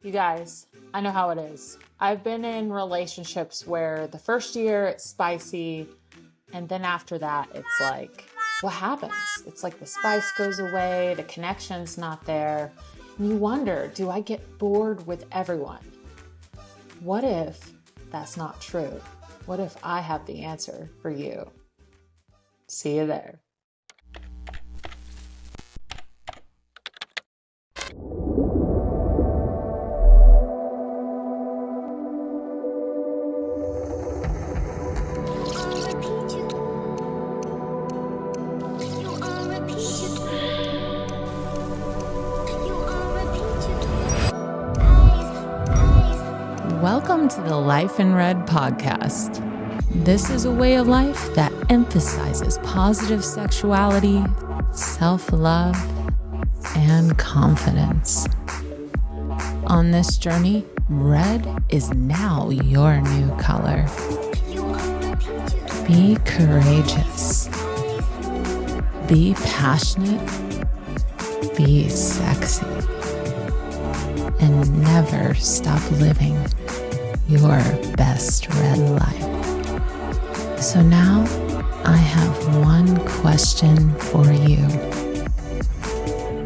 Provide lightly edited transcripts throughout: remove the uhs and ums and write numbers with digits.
You guys, I know how it is. I've been in relationships where the first year it's spicy, and then after that, it's like, what happens? It's like the spice goes away, the connection's not there. And you wonder, do I get bored with everyone? What if that's not true? What if I have the answer for you? See you there. Welcome to the Life in Red podcast. This is a way of life that emphasizes positive sexuality, self-love, and confidence. On this journey, red is now your new color. Be courageous. Be passionate. Be sexy. And never stop living your best red life. So now I have one question for you.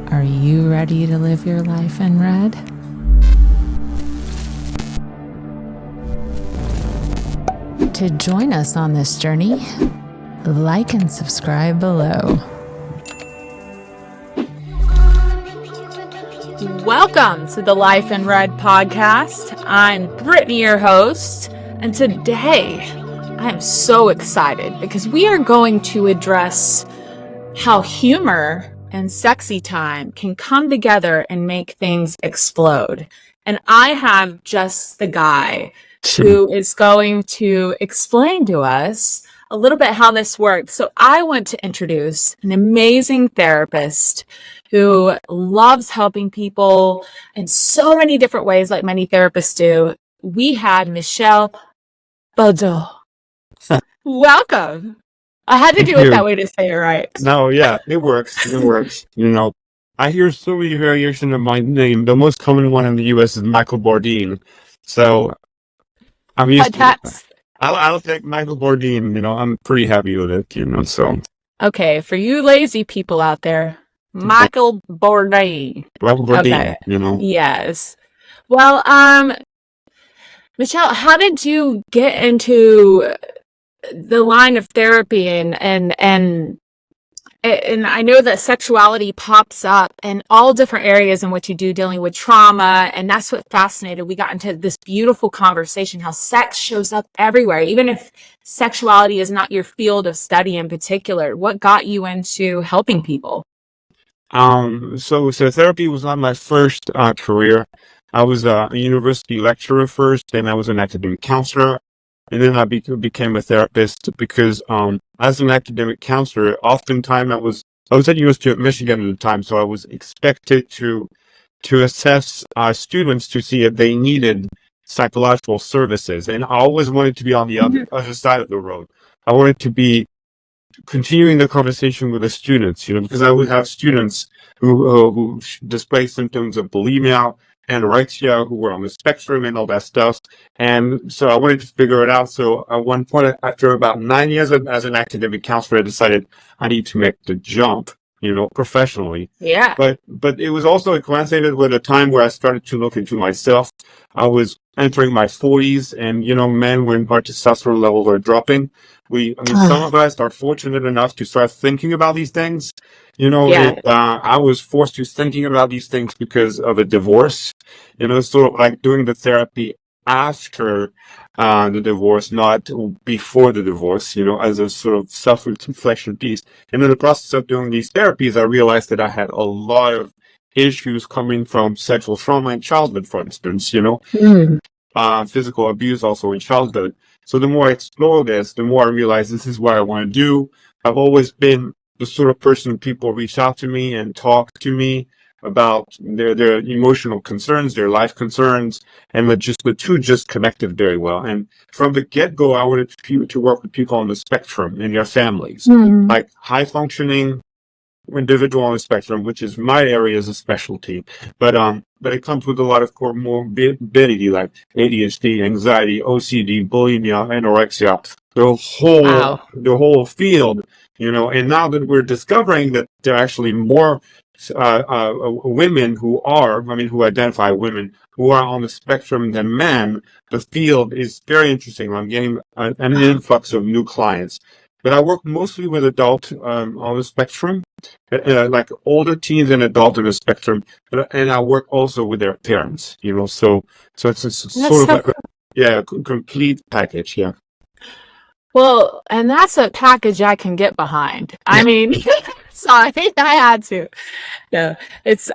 Are you ready to live your life in red? To join us on this journey, like and subscribe below. Welcome to the Life in Red podcast. I'm Brittany, your host, and today I am so excited because we are going to address how humor and sexy time can come together and make things explode. And I have just the guy who is going to explain to us a little bit how this works. So I want to introduce an amazing therapist who loves helping people in so many different ways, like many therapists do. We had Michel Bordeau. Welcome. I had to do it that way to say it right. No, yeah, it works. It works. I hear so many variations of my name. The most common one in the U.S. is Michel Bordeau. So I'm used to it. I'll take Michel Bordeau. I'm pretty happy with it, so. Okay, for you lazy people out there, Michel Bordeau. Michel Bordeau, Okay. Yes. Well, Michel, how did you get into the line of therapy and I know that sexuality pops up in all different areas in which you do dealing with trauma, and that's what fascinated. We got into this beautiful conversation, how sex shows up everywhere, even if sexuality is not your field of study in particular. What got you into helping people? So therapy was not my first career. I was a university lecturer first, then I was an academic counselor, and then I became a therapist because as an academic counselor, oftentimes I was at University of Michigan at the time, so I was expected to assess students to see if they needed psychological services, and I always wanted to be on the other side of the road. I wanted to be continuing the conversation with the students, because I would have students who display symptoms of bulimia, anorexia, who were on the spectrum and all that stuff. And so I wanted to figure it out. So at one point, after about 9 years as an academic counselor, I decided I need to make the jump, professionally. Yeah. But it was also coincided with a time where I started to look into myself. I was entering my 40s, and men when our testosterone levels are dropping. Some of us are fortunate enough to start thinking about these things. I was forced to thinking about these things because of a divorce. Sort of like doing the therapy after the divorce, not before the divorce, as a sort of self-reflection piece. And in the process of doing these therapies, I realized that I had a lot of issues coming from sexual trauma in childhood, for instance, physical abuse also in childhood. So the more I explore this, the more I realize this is what I want to do. I've always been the sort of person people reach out to me and talk to me about their emotional concerns, their life concerns, and the two just connected very well. And from the get-go, I wanted to work with people on the spectrum and their families, like high functioning individual on the spectrum, which is my area as a specialty. But it comes with a lot of comorbidity like ADHD, anxiety, OCD, bulimia, anorexia, Wow. the whole field, and now that we're discovering that there are actually more women who identify women who are on the spectrum than men, the field is very interesting. I'm getting an influx of new clients. But I work mostly with adults on the spectrum, like older teens and adults on the spectrum, and I work also with their parents, so it's That's sort of so like a complete package, yeah. Well, and that's a package I can get behind. I mean, so I think I had to. No,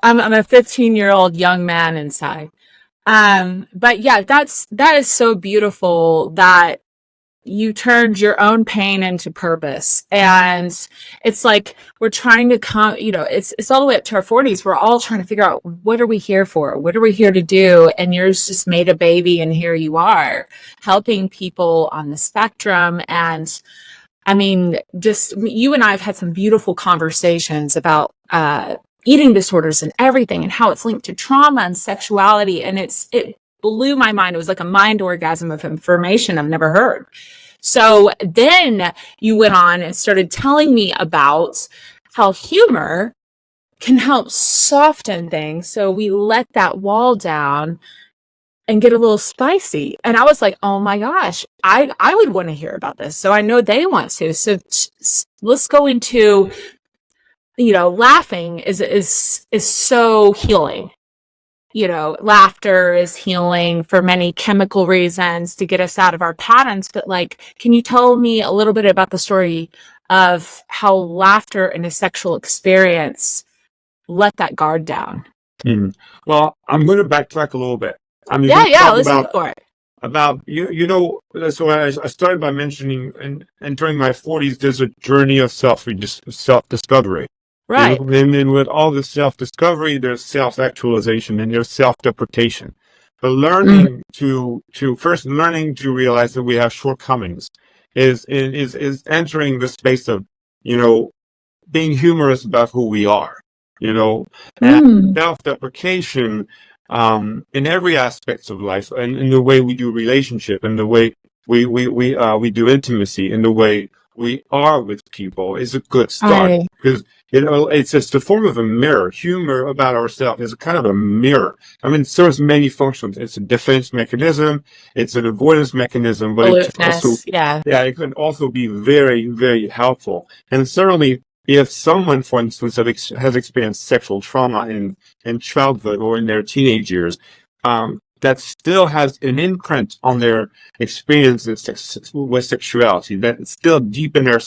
I'm a 15-year-old young man inside. But yeah, that is so beautiful that you turned your own pain into purpose. And it's like we're trying to come, it's all the way up to our 40s. We're all trying to figure out, what are we here for? What are we here to do? And yours just made a baby, and here you are helping people on the spectrum. And I mean, just you and I have had some beautiful conversations about eating disorders and everything, and how it's linked to trauma and sexuality. And it blew my mind. It was like a mind orgasm of information I've never heard. So then you went on and started telling me about how humor can help soften things. So we let that wall down and get a little spicy. And I was like, oh my gosh, I would want to hear about this. So I know they want to. So let's go into, laughing is so healing. Laughter is healing for many chemical reasons to get us out of our patterns. But can you tell me a little bit about the story of how laughter in a sexual experience let that guard down? Well, I'm going to backtrack a little bit. I'm going to Yeah, talk let's go for it. about so I started by mentioning, and during my 40s, there's a journey of self-discovery. Right. And then with all the self-discovery, there's self-actualization and there's self-deprecation. But learning to realize that we have shortcomings is entering the space of, being humorous about who we are, and self-deprecation in every aspect of life, and in the way we do relationship, and the way we do intimacy, and the way we are with people is a good start, because it's just a form of a mirror. Humor about ourselves is kind of a mirror. I mean, it serves many functions. It's a defense mechanism, it's an avoidance mechanism, but it can also be very, very helpful. And certainly, if someone, for instance, has experienced sexual trauma in childhood or in their teenage years, that still has an imprint on their experiences with sexuality, that's still deep in their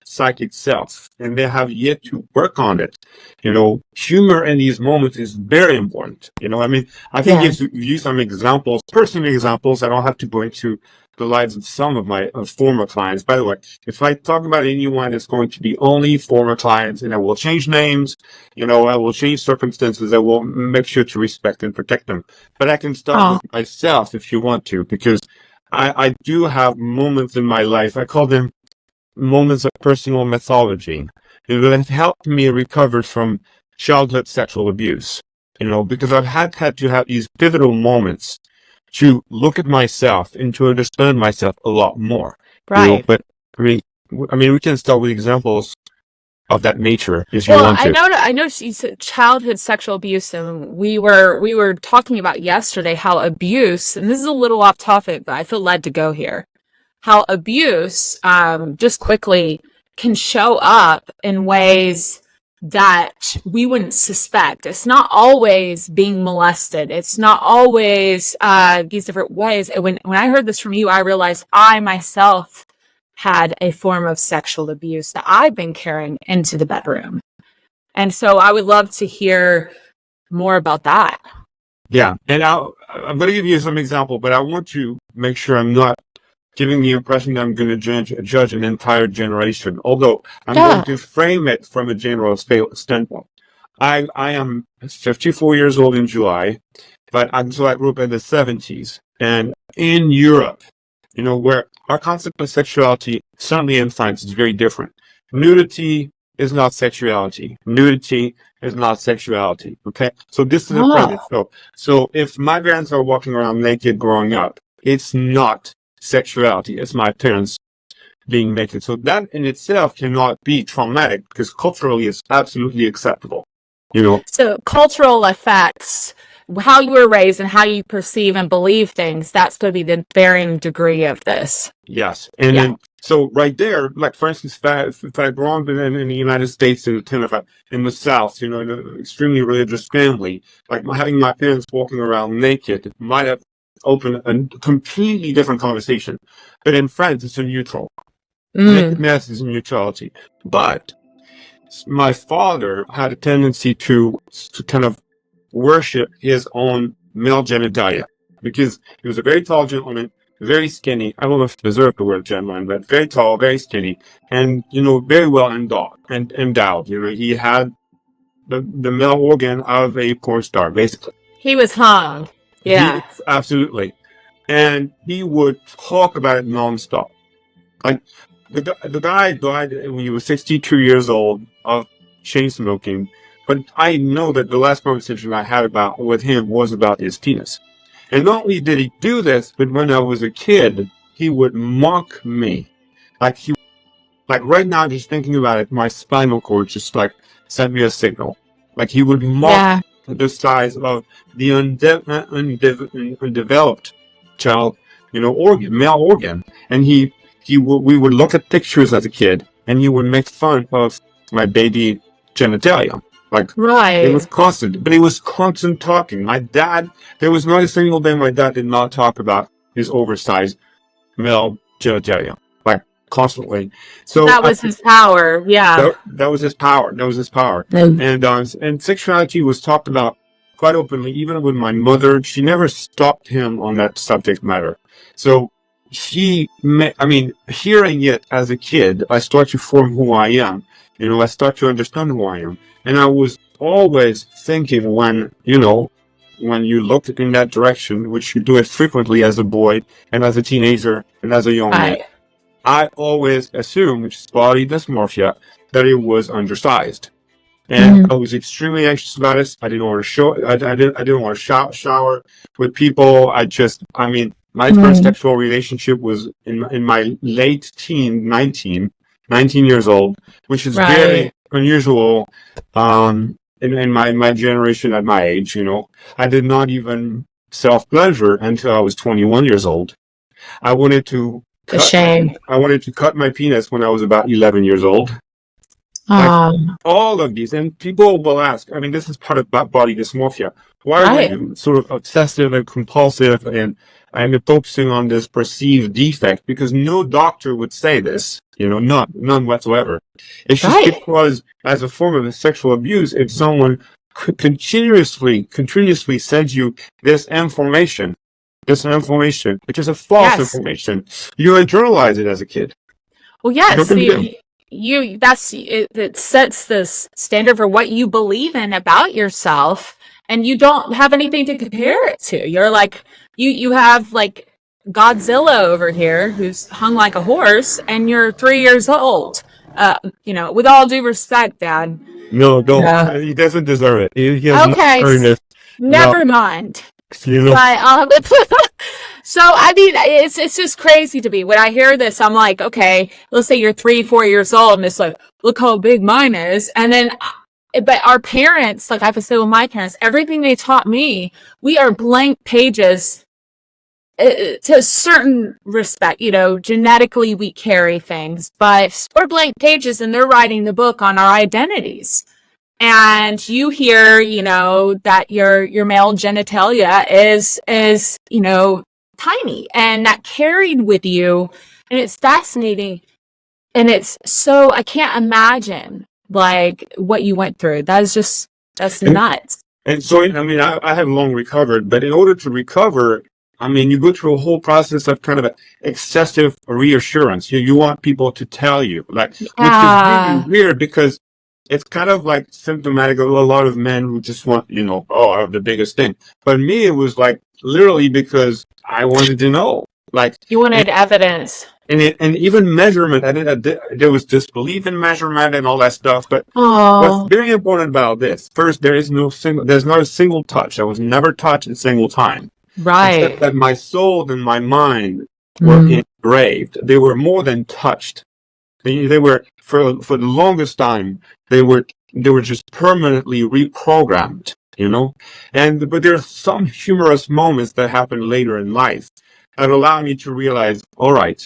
psychic self, and they have yet to work on it. Humor in these moments is very important. I think if you use some examples, personal examples, I don't have to go into the lives of some of my former clients. By the way, if I talk about anyone, it's going to be only former clients, and I will change names, I will change circumstances. I will make sure to respect and protect them. But I can start with myself if you want to, because I do have moments in my life, I call them moments of personal mythology, that helped me recover from childhood sexual abuse, because I've had to have these pivotal moments to look at myself and to understand myself a lot more. Right. But I mean, we can start with examples of that nature if you want to. I know she said childhood sexual abuse, and we were talking about yesterday how abuse, and this is a little off topic, but I feel led to go here. How abuse, just quickly, can show up in ways that we wouldn't suspect. It's not always being molested. It's not always these different ways. And when I heard this from you, I realized I myself had a form of sexual abuse that I've been carrying into the bedroom. And so I would love to hear more about that. Yeah, and I'm going to give you some example, but I want to make sure I'm not giving the impression that I'm going to judge an entire generation, although I'm going to frame it from a general standpoint. I am 54 years old in July, but I grew up in the 70s, and in Europe, where our concept of sexuality, certainly in science, is very different. Nudity is not sexuality. Nudity is not sexuality. Okay? So this is a premise. So if my parents are walking around naked growing up, it's not sexuality. It's my parents being naked. So that in itself cannot be traumatic because culturally it's absolutely acceptable. You know? So cultural effects, how you were raised and how you perceive and believe things, that's going to be the varying degree of this. Yes. And then, so right there, like for instance, if I grew up in the United States, in the South, in an extremely religious family, like having my parents walking around naked might have opened a completely different conversation. But in France, it's a neutral. Nakedness is neutrality. But my father had a tendency to kind of worship his own male genitalia because he was a very tall gentleman, very skinny. I don't know if he deserved the word gentleman, but very tall, very skinny, and very well endowed. He had the male organ of a porn star, basically. He was hung. Yeah, absolutely, and he would talk about it nonstop. Like the guy died when he was 62 years old of chain smoking. But I know that the last conversation I had with him was about his penis. And not only did he do this, but when I was a kid, he would mock me. Like right now, just thinking about it, my spinal cord just sent me a signal. Like he would mock the size of the undeveloped child, male organ. And we would look at pictures as a kid, and he would make fun of my baby genitalia. It was constant, but it was constant talking. My dad, there was not a single day my dad did not talk about his oversized male genitalia, constantly. So that was his power. Yeah, that was his power. And sexuality was talked about quite openly, even with my mother. She never stopped him on that subject matter. So hearing it as a kid, I start to form who I am. I start to understand who I am. And I was always thinking when you look in that direction, which you do it frequently as a boy and as a teenager and as a young man, I always assumed, which is body dysmorphia, that it was undersized. And I was extremely anxious about it. I didn't want to I didn't want to shower with people. My first sexual relationship was in my late teen, 19 years old, which is very unusual in my generation at my age. I did not even self-pleasure until I was 21 years old. I wanted to cut my penis when I was about 11 years old. All of these, and people will ask, this is part of body dysmorphia. Why are you sort of obsessive and compulsive and focusing on this perceived defect? Because no doctor would say this, none whatsoever. It's just because as a form of sexual abuse, if someone continuously sends you this information, which is a false information, you internalize it as a kid. Well, yes, it sets this standard for what you believe in about yourself, and you don't have anything to compare it to. You're like, you have like Godzilla over here who's hung like a horse, and you're 3 years old. With all due respect, Dad. No, don't. He doesn't deserve it. He has not earned it. Never mind. But, so it's just crazy to me when I hear this. I'm like, okay, let's say you're 3-4 years old, and it's like, look how big mine is. And then, but our parents, like I have to say with my parents, everything they taught me, we are blank pages to a certain respect. Genetically we carry things, but we're blank pages, and they're writing the book on our identities. And you hear, that your male genitalia is, tiny, and that carried with you. And it's fascinating. And it's so, I can't imagine what you went through. That's nuts. And so, I have long recovered, but in order to recover, you go through a whole process of kind of excessive reassurance. You want people to tell you, which is really weird because it's kind of symptomatic of a lot of men who just want, I have the biggest thing. But me, it was literally because I wanted to know. You wanted evidence. and even measurement. There was disbelief in measurement and all that stuff. But what's Oh, very important about this, first, there's not a single touch. I was never touched a single time, except right. that my soul and my mind were Mm. engraved. They were more than touched. They were for the longest time. They were just permanently reprogrammed. But there's some humorous moments that happen later in life that allow me to realize, all right,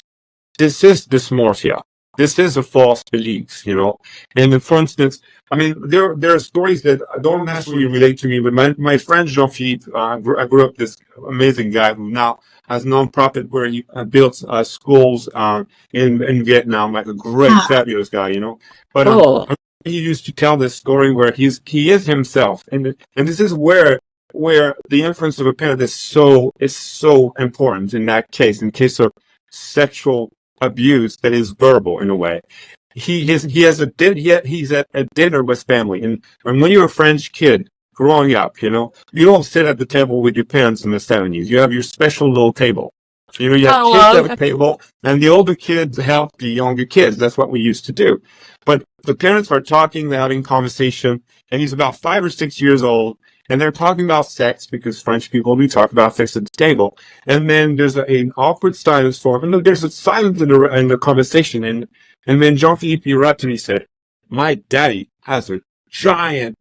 this is dysmorphia. This is a false belief. And then, for instance, I mean, there are stories that don't necessarily relate to me, but my friend Jean-Philippe, I grew up this amazing guy who now has a nonprofit where he built schools in Vietnam, like a great, fabulous guy. But Cool. he used to tell this story where he is himself, and this is where the influence of a parent is so important in that case, in case of sexual abuse that is verbal in a way. He's at a dinner with family, and when you're a French kid growing up, you don't sit at the table with your parents in the 70s. You have your special little table. You have Oh, kids at well, a table, and the older kids help the younger kids. That's what we used to do. But the parents are talking, they're having conversation, and he's about 5 or 6 years old, and they're talking about sex because French people do talk about sex at the table. And then there's an awkward silence form, and there's a silence in the conversation. And then Jean-Philippe erupted and he said, "My daddy has a giant."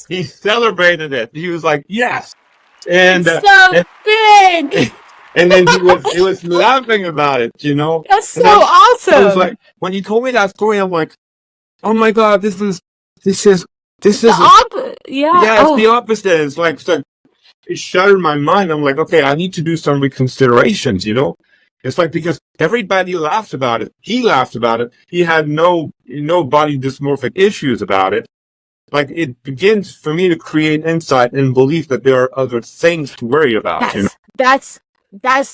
He celebrated it. He was like, "Yes." And, it's so and big. and then he was laughing about it. That's And so I was awesome. like, when he told me that story, I'm like, oh my God, this The is yeah. yeah, it's the Oh, opposite. It's like it shattered my mind. I'm like, okay, I need to do some reconsiderations. It's like, because everybody laughed about it. He laughed about it. He had no body dysmorphic issues about it. Like, it begins for me to create insight and belief that there are other things to worry about. that's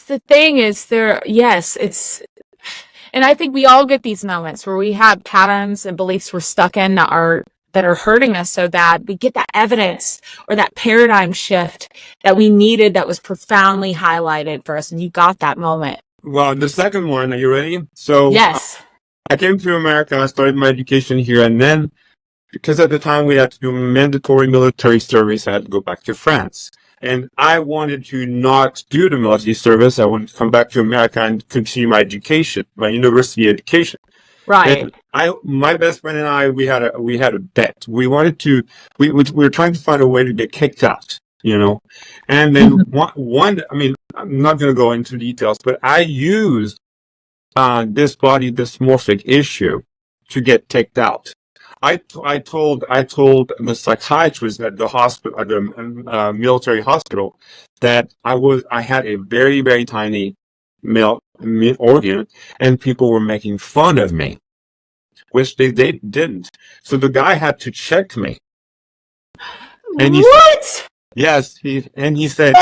the thing is there. Yes, and I think we all get these moments where we have patterns and beliefs we're stuck in that are hurting us so bad. We get that evidence or that paradigm shift that we needed that was profoundly highlighted for us, and you got that moment. Well, the second one, are you ready? So Yes. I came to America, I started my education here, and then, because at the time we had to do mandatory military service, I had to go back to France. And I wanted to not do the military service. I wanted to come back to America and continue my education, my university education. Right. And my best friend and I, we had a bet. We were trying to find a way to get kicked out. And then I mean, I'm not going to go into details, but I used this body dysmorphic issue to get kicked out. I told the psychiatrist at the hospital, at the military hospital, that I had a very, very tiny male organ, and people were making fun of me, which they didn't. So the guy had to check me, and What? yes, he said,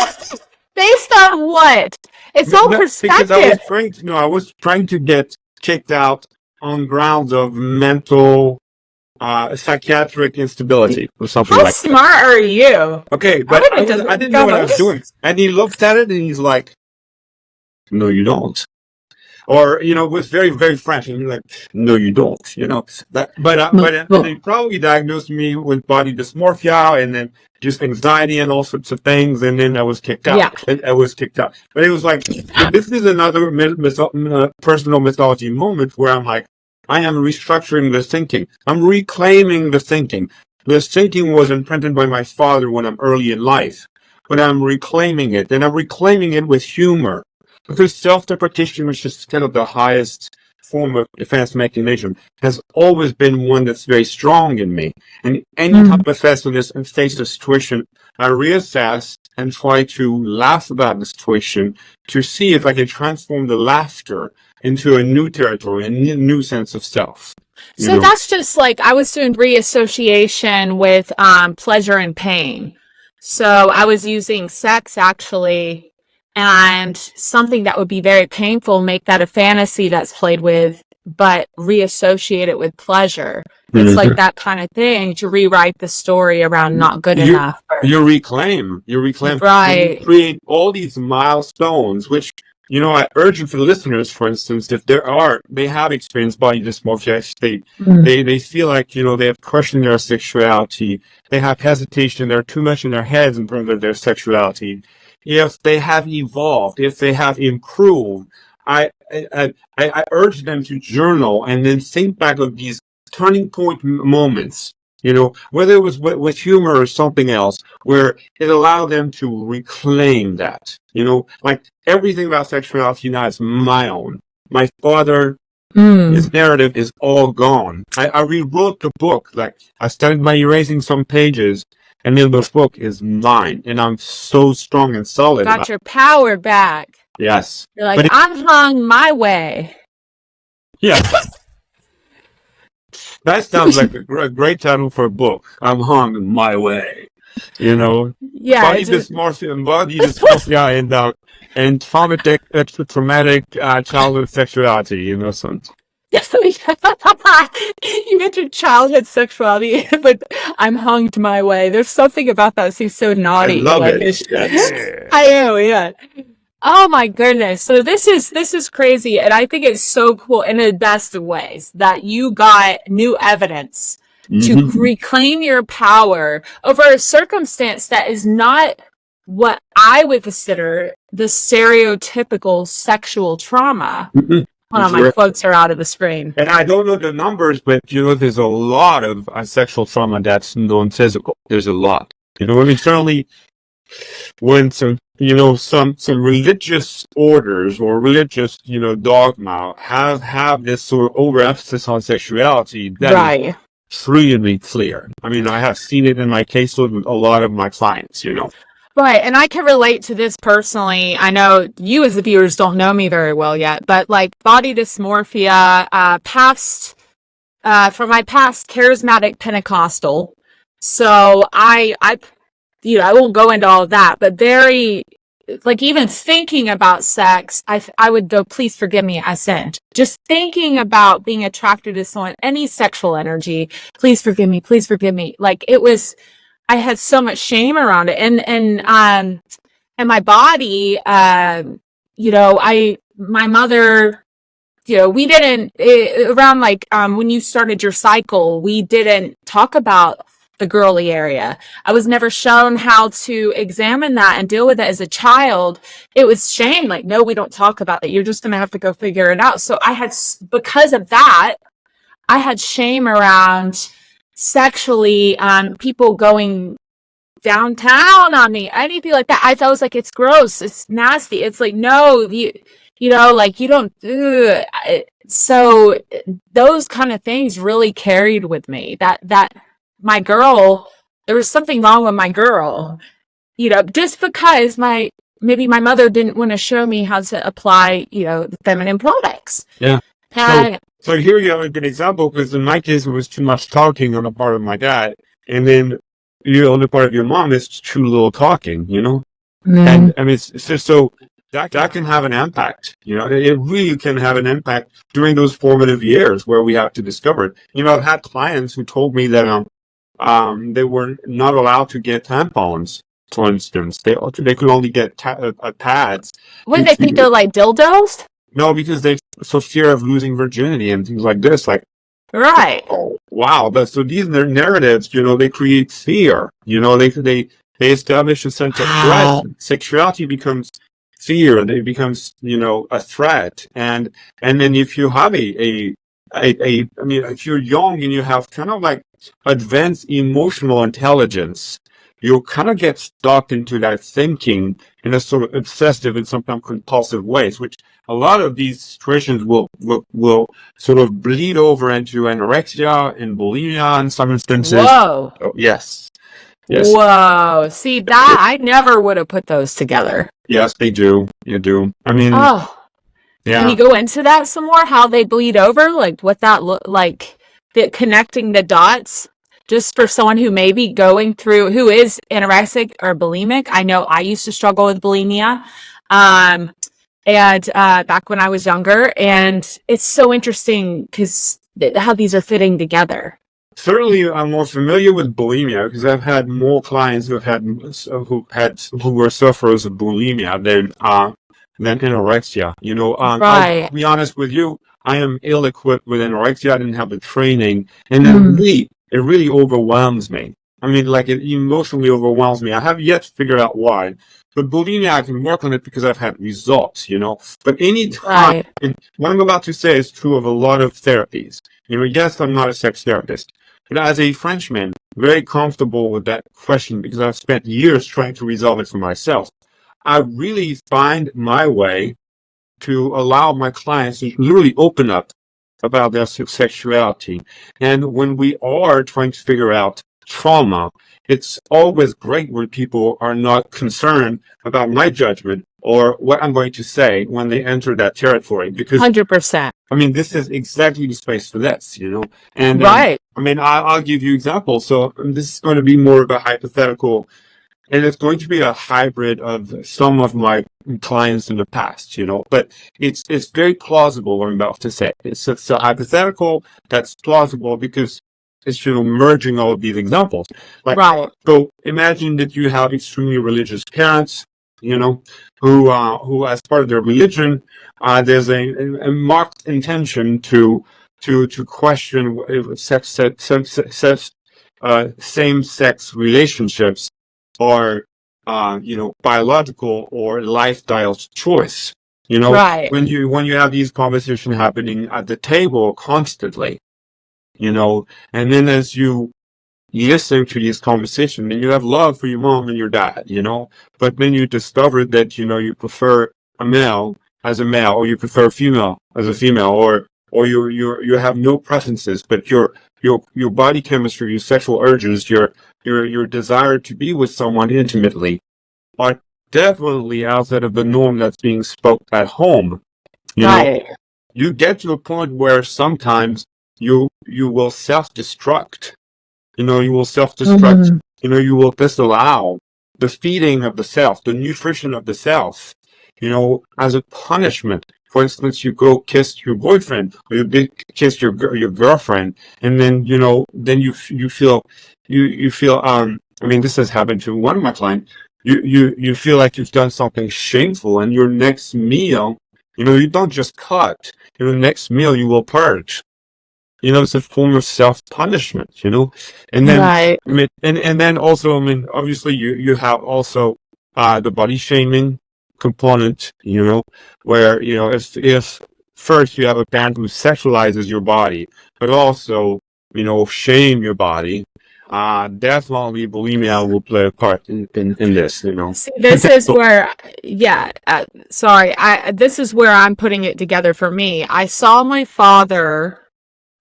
Based on what? It's all no, because perspective. I was trying to get kicked out on grounds of mental, psychiatric instability or something How like that. smart are you? Okay, I but would have I didn't know done what I was doing. And he looked at it and he's like, "No, you don't." Or, it was very, very French. And you're like, "No, you don't." But they probably diagnosed me with body dysmorphia and then just anxiety and all sorts of things. And then I was kicked out. Yeah. I was kicked out. But it was like, this is another personal mythology moment where I'm like, I am restructuring the thinking. I'm reclaiming the thinking. The thinking was imprinted by my father when I'm early in life, but I'm reclaiming it, and I'm reclaiming it with humor, because self-deprecation, which is kind of the highest form of defense mechanism, has always been one that's very strong in me. And anytime I face a situation, I reassess and try to laugh about the situation to see if I can transform the laughter into a new territory, a new sense of self. So that's just like I was doing reassociation with pleasure and pain. So I was using sex actually, and something that would be very painful, make that a fantasy that's played with but reassociate it with pleasure. It's like that kind of thing to rewrite the story around not good enough. You reclaim, and Right. you create all these milestones, which, I urge you for the listeners, for instance, if they have experienced body dysmorphia, they feel like, they have questioned their sexuality, they have hesitation, they're too much in their heads in terms of their sexuality. If they have evolved, if they have improved, I urge them to journal and then think back of these turning point moments, whether it was with humor or something else, where it allowed them to reclaim that, like everything about sexuality now is my own. My father, his narrative is all gone. I rewrote the book. Like, I started by erasing some pages, and then the book is mine, and I'm so strong and solid. Got your power back. Yes. You're like, I'm hung my way. Yeah. That sounds like a great title for a book. I'm hung my way. Yeah. Body dysmorphia and traumatic childhood sexuality, something. Yes, you mentioned childhood sexuality, but I'm hung my way. There's something about that seems so naughty. I love it. Yes. I know, yeah. Oh my goodness. So this is crazy. And I think it's so cool in the best of ways that you got new evidence to reclaim your power over a circumstance that is not what I would consider the stereotypical sexual trauma. Hold on, my quotes are out of the screen. And I don't know the numbers, but there's a lot of sexual trauma that's non-physical. There's a lot. Certainly when some religious orders or religious, dogma have this sort of overemphasis on sexuality, that is extremely clear. I mean, I have seen it in my caseload with a lot of my clients, Right, and I can relate to this personally. I know you as the viewers don't know me very well yet, but like body dysmorphia, from my past charismatic Pentecostal. So I won't go into all of that, but very, like, even thinking about sex, I would go, please forgive me, I sinned. Just thinking about being attracted to someone, any sexual energy, please forgive me, please forgive me. Like, it was, I had so much shame around it. And my body, my mother, we didn't, around like, when you started your cycle, we didn't talk about the girly area. I was never shown how to examine that and deal with it as a child. It was shame. Like, no, we don't talk about it. You're just going to have to go figure it out. So because of that, I had shame around sexually, people going downtown on me, anything like that. I was like, it's gross. It's nasty. It's like, no, like you don't. So those kind of things really carried with me that my girl, there was something wrong with my girl, just because maybe my mother didn't want to show me how to apply, the feminine products. Yeah. So here you have a good example, because in my case, it was too much talking on the part of my dad. And then on the part of your mom, it's too little talking, And I mean, it's just so that can have an impact, it really can have an impact during those formative years where we have to discover it. I've had clients who told me that, they were not allowed to get tampons, for instance. They could only get pads. What, they think they're like dildos? No, because they so fear of losing virginity and things like this. Like, right. Oh, wow. But so these narratives, they create fear. They establish a sense of threat. Sexuality becomes fear, and it becomes, a threat. And then if you have if you're young and you have kind of like advanced emotional intelligence, you'll kind of get stuck into that thinking in a sort of obsessive and sometimes compulsive ways, which a lot of these situations will sort of bleed over into anorexia and bulimia in some instances. Whoa. Oh, yes. Whoa. See, that I never would have put those together. Yes, they do. You do. I mean, yeah. Can you go into that some more? How they bleed over? Like what that look like? Connecting the dots? Just for someone who may be going through, who is anorexic or bulimic. I know I used to struggle with bulimia. and back when I was younger. And it's so interesting because how these are fitting together. Certainly, I'm more familiar with bulimia because I've had more clients who were sufferers of bulimia than anorexia. I'll Right. be honest with you. I am ill-equipped with anorexia. I didn't have the training, and Mm. it really overwhelms me. I mean, like it emotionally overwhelms me. I have yet to figure out why. But bulimia, I can work on it because I've had results. But any time, Right. and what I'm about to say is true of a lot of therapies. Yes, I'm not a sex therapist. But as a Frenchman, very comfortable with that question because I've spent years trying to resolve it for myself. I really find my way to allow my clients to really open up about their sexuality. And when we are trying to figure out trauma, it's always great when people are not concerned about my judgment or what I'm going to say when they enter that territory. Because 100%. I mean, this is exactly the space for this. And Right. I mean, I'll give you examples. So this is going to be more of a hypothetical, and it's going to be a hybrid of some of my clients in the past. But it's very plausible what I'm about to say. It's a hypothetical that's plausible because it's merging all of these examples. Like, Right. so imagine that you have extremely religious parents, you know, who as part of their religion, there's a marked intention to question if same-sex relationships are, biological or lifestyle choice. Right. When you have these conversations happening at the table constantly, and then as you listen to these conversations and you have love for your mom and your dad, but then you discover that, you prefer a male as a male, or you prefer a female as a female, or you have no preferences, but your body chemistry, your sexual urges, your desire to be with someone intimately are definitely outside of the norm that's being spoke at home. You know, Right. you get to a point where sometimes you will self-destruct. You will self-destruct. Mhm. You will disallow the feeding of the self, the nutrition of the self, as a punishment. For instance, you go kiss your boyfriend or kiss your girlfriend, and then you feel. I mean, this has happened to one of my clients. You feel like you've done something shameful, and your next meal, you don't just cut. Your next meal, you will purge. It's a form of self-punishment. And then, Right. I mean, and then also, I mean, obviously you have also, the body shaming component, where, if first you have a parent who sexualizes your body, but also, shame your body, definitely bulimia will play a part in this. See, this is where, yeah, sorry, this is where I'm putting it together for me. I saw my father,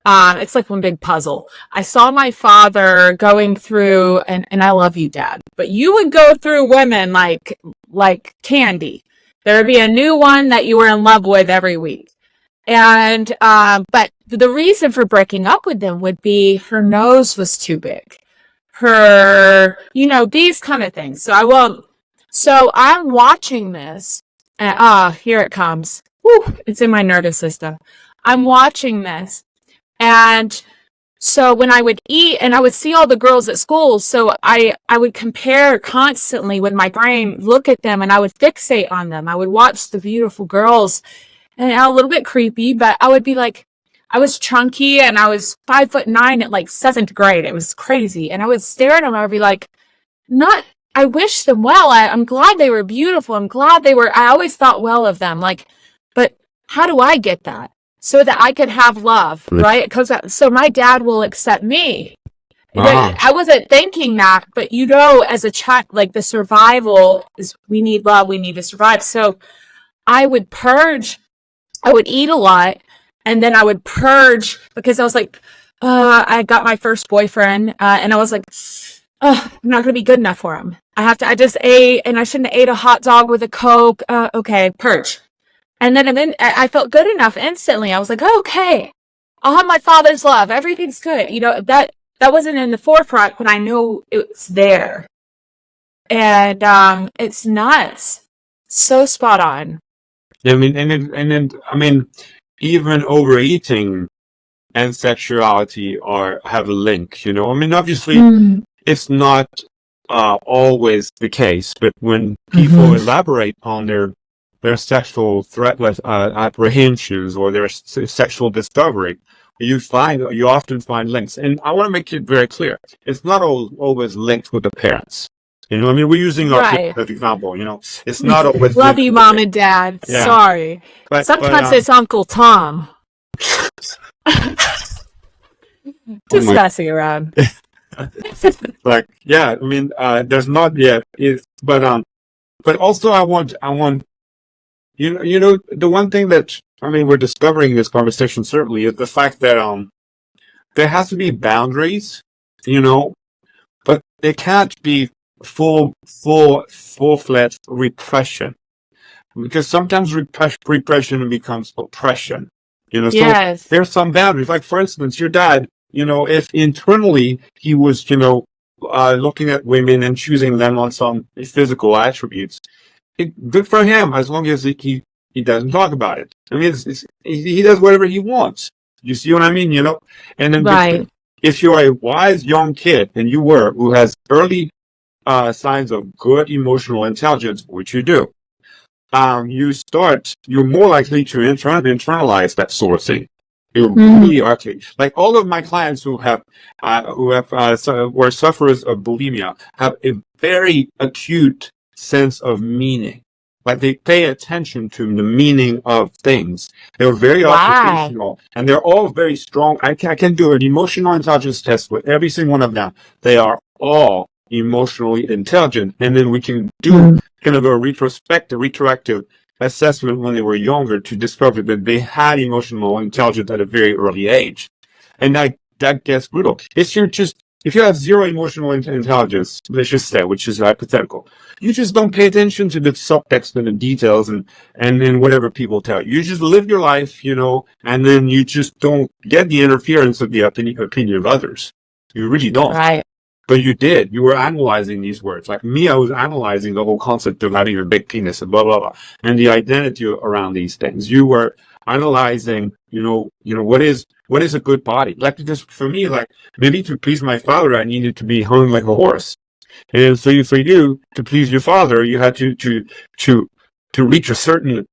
it's like one big puzzle. I saw my father going through, and I love you, Dad, but you would go through women like candy. There would be a new one that you were in love with every week. And, but the reason for breaking up with them would be her nose was too big. These kind of things. So I won't. So I'm watching this, and here it comes. Whew, it's in my nervous system. I'm watching this, and so when I would eat and I would see all the girls at school, so I would compare constantly with my brain, look at them, and I would fixate on them. I would watch the beautiful girls, and a little bit creepy, but I would be like, I was chunky and I was 5'9" at like seventh grade. It was crazy. And I would stare at them and I would be like, not, I wish them well. I'm glad they were beautiful. I always thought well of them. Like, but how do I get that? So that I could have love, right? Because so my dad will accept me. Ah, I wasn't thinking that, but as a child, like the survival is we need love, we need to survive. So I would purge, I would eat a lot, and then I would purge because I was like, I got my first boyfriend, and I was like, I'm not going to be good enough for him. I just ate, and I shouldn't have ate a hot dog with a Coke. Okay, purge. And then I felt good enough instantly. I was like, okay, I'll have my father's love. Everything's good. That wasn't in the forefront, but I know it's there. And, it's nuts. So spot on. I mean, I mean, even overeating and sexuality have a link, you know? I mean, obviously, it's not always the case, but when people elaborate on their sexual apprehensions or their sexual discovery, you often find links. And I want to make it very clear, it's not always linked with the parents. You know, I mean, we're using our kids Right. as an example, you know, it's not always Love linked you, with Mom and Dad. Yeah. Sorry. But Sometimes it's Uncle Tom. Just my- messing around. like, yeah, I mean, there's not yet, but also I want, you know, the one thing that, I mean, we're discovering in this conversation certainly is the fact that, there has to be boundaries, you know, but they can't be full-fledged repression, because sometimes repression becomes oppression, you know. So Yes. there's some boundaries. Like, for instance, your dad, you know, if internally he was, you know, looking at women and choosing them on some physical attributes, good for him, as long as he doesn't talk about it. I mean, he does whatever he wants. You see what I mean? You know, and then Right. if you're a wise young kid, and who has early signs of good emotional intelligence, which you do, you're more likely to internalize that sort of thing. You really are. Like, all of my clients who were sufferers of bulimia have a very acute sense of meaning. Like, they pay attention to the meaning of things. They're very observational, and they're all very strong. I can do an emotional intelligence test with every single one of them. They are all emotionally intelligent, and then we can do kind of a retroactive assessment when they were younger to discover that they had emotional intelligence at a very early age. And that gets brutal. If you have zero emotional intelligence, let's just say, which is hypothetical, you just don't pay attention to the subtext and the details and then whatever people tell you. You just live your life, you know, and then you just don't get the interference of the opinion of others. You really don't. Right. But you did. You were analyzing these words. Like me, I was analyzing the whole concept of having a big penis and blah, blah, blah, and the identity around these things. You were analyzing, you know, what is a good body? Like, because for me, like, maybe to please my father, I needed to be hung like a horse. And so for you to please your father, you had to reach a certain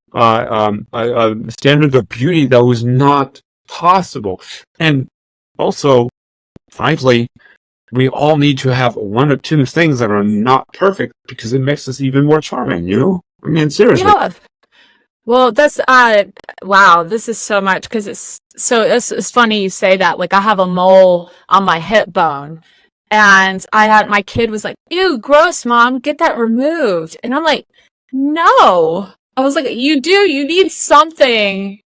standard of beauty that was not possible. And also, frankly, we all need to have one or two things that are not perfect, because it makes us even more charming, you know? I mean, seriously. Yeah. Well, that's wow, this is so much, because it's funny you say that. Like, I have a mole on my hip bone, and my kid was like, "Ew, gross, Mom, get that removed." And I'm like, "No." I was like, you need something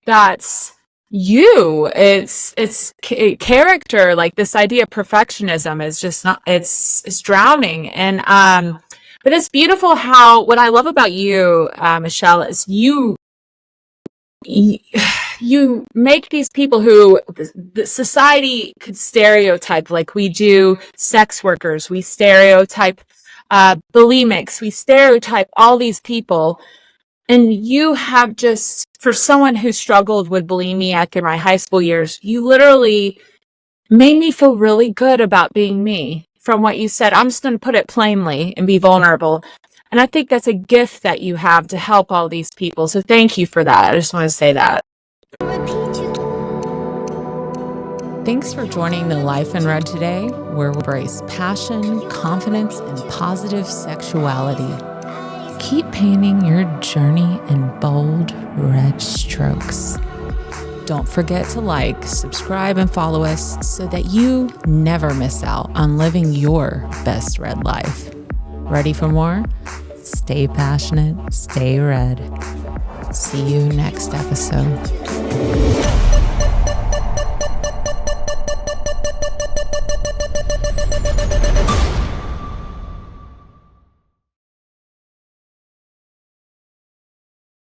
that's it's character. Like, this idea of perfectionism is just not, it's drowning. And but it's beautiful how, what I love about you, Michel, is you make these people who the society could stereotype, like we do sex workers, we stereotype bulimics, we stereotype all these people. And you have just, for someone who struggled with bulimia in my high school years, you literally made me feel really good about being me. From what you said, I'm just going to put it plainly and be vulnerable. And I think that's a gift that you have to help all these people. So thank you for that. I just want to say that. Thanks for joining the Life in Red today, where we embrace passion, confidence, and positive sexuality. Keep painting your journey in bold red strokes. Don't forget to like, subscribe, and follow us so that you never miss out on living your best red life. Ready for more? Stay passionate, stay red. See you next episode.